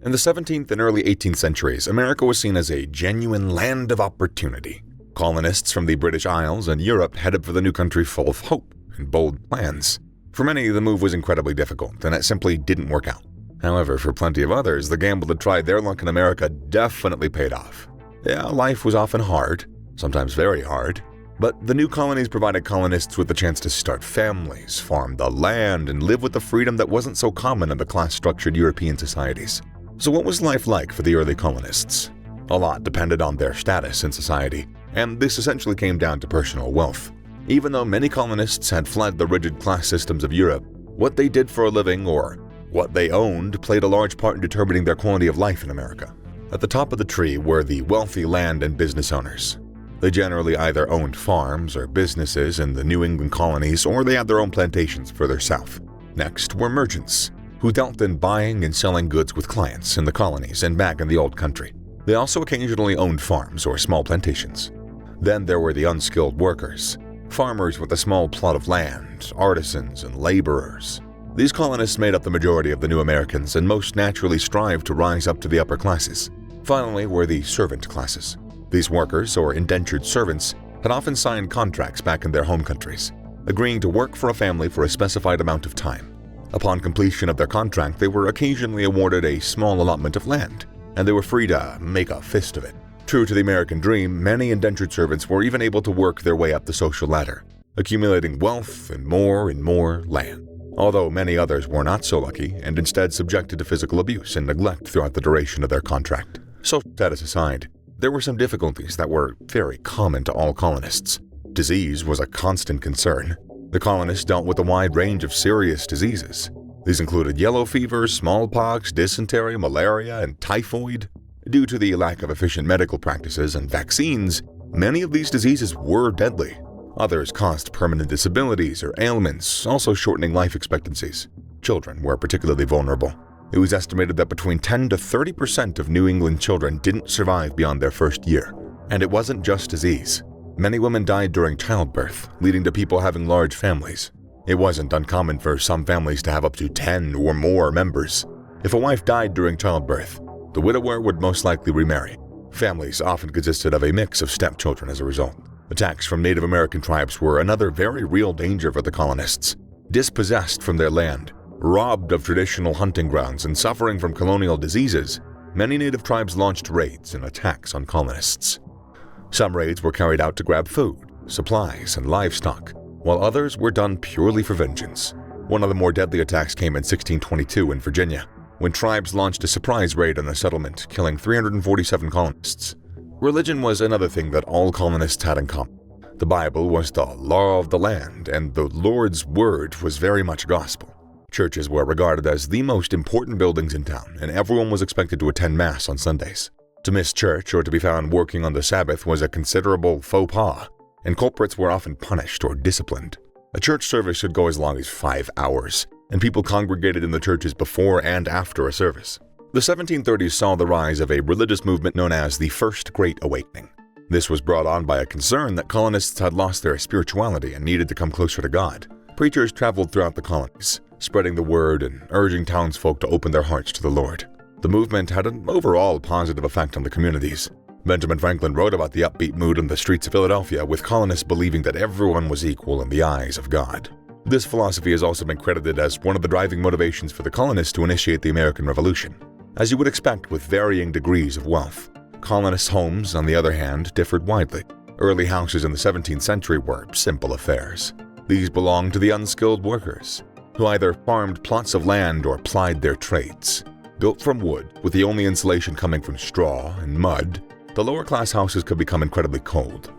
In the 17th and early 18th centuries, America was seen as a genuine land of opportunity. Colonists from the British Isles and Europe headed for the new country full of hope and bold plans. For many, the move was incredibly difficult, and it simply didn't work out. However, for plenty of others, the gamble to try their luck in America definitely paid off. Yeah, life was often hard, sometimes very hard, but the new colonies provided colonists with the chance to start families, farm the land, and live with the freedom that wasn't so common in the class-structured European societies. So what was life like for the early colonists? A lot depended on their status in society, and this essentially came down to personal wealth. Even though many colonists had fled the rigid class systems of Europe, what they did for a living or what they owned played a large part in determining their quality of life in America. At the top of the tree were the wealthy land and business owners. They generally either owned farms or businesses in the New England colonies, or they had their own plantations further south. Next were merchants, who dealt in buying and selling goods with clients in the colonies and back in the old country. They also occasionally owned farms or small plantations. Then there were the unskilled workers, farmers with a small plot of land, artisans, and laborers. These colonists made up the majority of the new Americans and most naturally strived to rise up to the upper classes. Finally were the servant classes. These workers, or indentured servants, had often signed contracts back in their home countries, agreeing to work for a family for a specified amount of time. Upon completion of their contract, they were occasionally awarded a small allotment of land, and they were free to make a fist of it. True to the American dream, many indentured servants were even able to work their way up the social ladder, accumulating wealth and more land. Although many others were not so lucky and instead subjected to physical abuse and neglect throughout the duration of their contract. Social status aside, there were some difficulties that were very common to all colonists. Disease was a constant concern. The colonists dealt with a wide range of serious diseases. These included yellow fever, smallpox, dysentery, malaria, and typhoid. Due to the lack of efficient medical practices and vaccines, many of these diseases were deadly. Others caused permanent disabilities or ailments, also shortening life expectancies. Children were particularly vulnerable. It was estimated that between 10 to 30% of New England children didn't survive beyond their first year. And it wasn't just disease. Many women died during childbirth, leading to people having large families. It wasn't uncommon for some families to have up to 10 or more members. If a wife died during childbirth, the widower would most likely remarry. Families often consisted of a mix of stepchildren as a result. Attacks from Native American tribes were another very real danger for the colonists. Dispossessed from their land, robbed of traditional hunting grounds, and suffering from colonial diseases, many native tribes launched raids and attacks on colonists. Some raids were carried out to grab food, supplies, and livestock, while others were done purely for vengeance. One of the more deadly attacks came in 1622 in Virginia, when tribes launched a surprise raid on a settlement, killing 347 colonists. Religion was another thing that all colonists had in common. The Bible was the law of the land, and the Lord's word was very much gospel. Churches were regarded as the most important buildings in town, and everyone was expected to attend Mass on Sundays. To miss church or to be found working on the Sabbath was a considerable faux pas, and culprits were often punished or disciplined. A church service should go as long as 5 hours, and people congregated in the churches before and after a service. The 1730s saw the rise of a religious movement known as the First Great Awakening. This was brought on by a concern that colonists had lost their spirituality and needed to come closer to God. Preachers traveled throughout the colonies, spreading the word and urging townsfolk to open their hearts to the Lord. The movement had an overall positive effect on the communities. Benjamin Franklin wrote about the upbeat mood in the streets of Philadelphia, with colonists believing that everyone was equal in the eyes of God. This philosophy has also been credited as one of the driving motivations for the colonists to initiate the American Revolution. As you would expect with varying degrees of wealth, colonists' homes, on the other hand, differed widely. Early houses in the 17th century were simple affairs. These belonged to the unskilled workers, who either farmed plots of land or plied their trades. Built from wood, with the only insulation coming from straw and mud, the lower-class houses could become incredibly cold.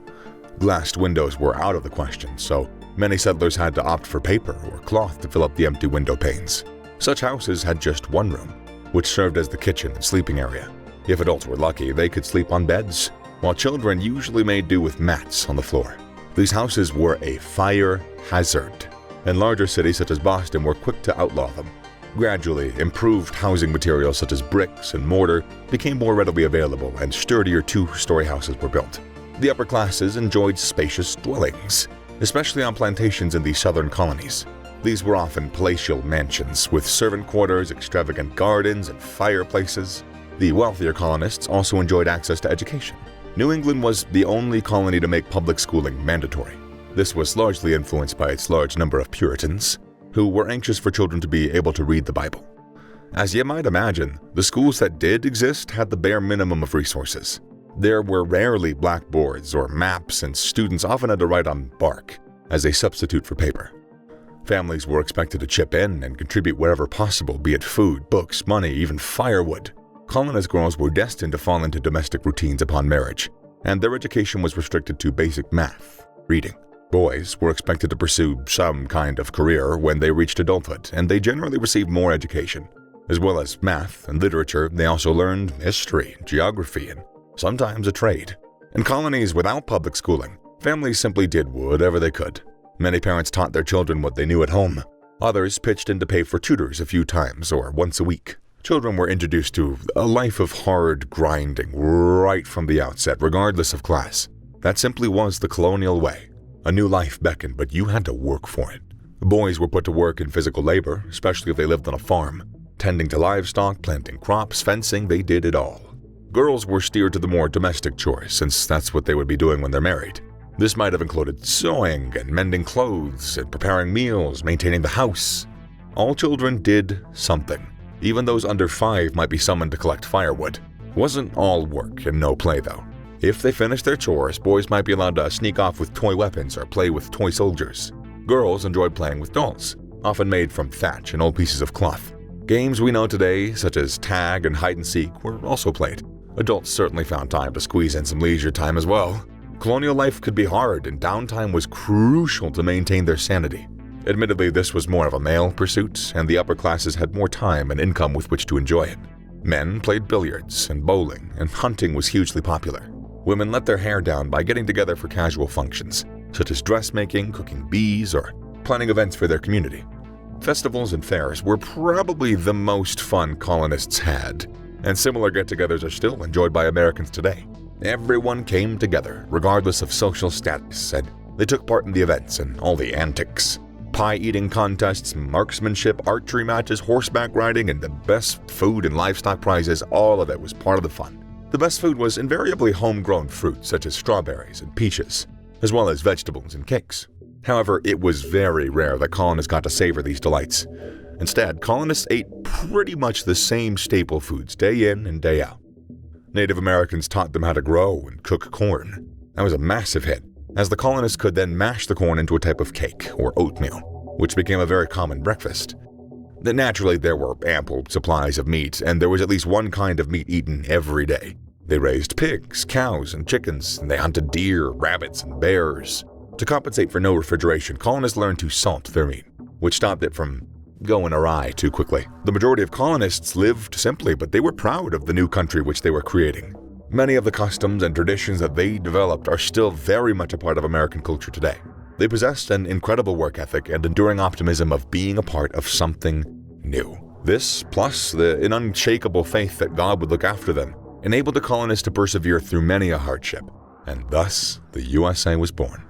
Glassed windows were out of the question, so many settlers had to opt for paper or cloth to fill up the empty window panes. Such houses had just one room, which served as the kitchen and sleeping area. If adults were lucky, they could sleep on beds, while children usually made do with mats on the floor. These houses were a fire hazard, and larger cities such as Boston were quick to outlaw them. Gradually, improved housing materials such as bricks and mortar became more readily available, and sturdier two-story houses were built. The upper classes enjoyed spacious dwellings, especially on plantations in the southern colonies. These were often palatial mansions with servant quarters, extravagant gardens, and fireplaces. The wealthier colonists also enjoyed access to education. New England was the only colony to make public schooling mandatory. This was largely influenced by its large number of Puritans, who were anxious for children to be able to read the Bible. As you might imagine, the schools that did exist had the bare minimum of resources. There were rarely blackboards or maps, and students often had to write on bark as a substitute for paper. Families were expected to chip in and contribute wherever possible, be it food, books, money, even firewood. Colonist girls were destined to fall into domestic routines upon marriage, and their education was restricted to basic math, reading. Boys were expected to pursue some kind of career when they reached adulthood, and they generally received more education. As well as math and literature, they also learned history, geography, and sometimes a trade. In colonies without public schooling, families simply did whatever they could. Many parents taught their children what they knew at home. Others pitched in to pay for tutors a few times or once a week. Children were introduced to a life of hard grinding right from the outset, regardless of class. That simply was the colonial way. A new life beckoned, but you had to work for it. Boys were put to work in physical labor, especially if they lived on a farm. Tending to livestock, planting crops, fencing, they did it all. Girls were steered to the more domestic chores, since that's what they would be doing when they're married. This might have included sewing and mending clothes and preparing meals, maintaining the house. All children did something. Even those under 5 might be summoned to collect firewood. Wasn't all work and no play, though. If they finished their chores, boys might be allowed to sneak off with toy weapons or play with toy soldiers. Girls enjoyed playing with dolls, often made from thatch and old pieces of cloth. Games we know today, such as tag and hide and seek, were also played. Adults certainly found time to squeeze in some leisure time as well. Colonial life could be hard, and downtime was crucial to maintain their sanity. Admittedly, this was more of a male pursuit, and the upper classes had more time and income with which to enjoy it. Men played billiards and bowling, and hunting was hugely popular. Women let their hair down by getting together for casual functions, such as dressmaking, cooking bees, or planning events for their community. Festivals and fairs were probably the most fun colonists had, and similar get-togethers are still enjoyed by Americans today. Everyone came together, regardless of social status, and they took part in the events and all the antics. Pie-eating contests, marksmanship, archery matches, horseback riding, and the best food and livestock prizes, all of it was part of the fun. The best food was invariably homegrown fruit, such as strawberries and peaches, as well as vegetables and cakes. However, it was very rare that colonists got to savor these delights. Instead, colonists ate pretty much the same staple foods day in and day out. Native Americans taught them how to grow and cook corn. That was a massive hit, as the colonists could then mash the corn into a type of cake or oatmeal, which became a very common breakfast. Naturally, there were ample supplies of meat, and there was at least one kind of meat eaten every day. They raised pigs, cows, and chickens, and they hunted deer, rabbits, and bears. To compensate for no refrigeration, colonists learned to salt their meat, which stopped it from going awry too quickly. The majority of colonists lived simply, but they were proud of the new country which they were creating. Many of the customs and traditions that they developed are still very much a part of American culture today. They possessed an incredible work ethic and enduring optimism of being a part of something new. This, plus an unshakable faith that God would look after them, enabled the colonists to persevere through many a hardship, and thus the USA was born.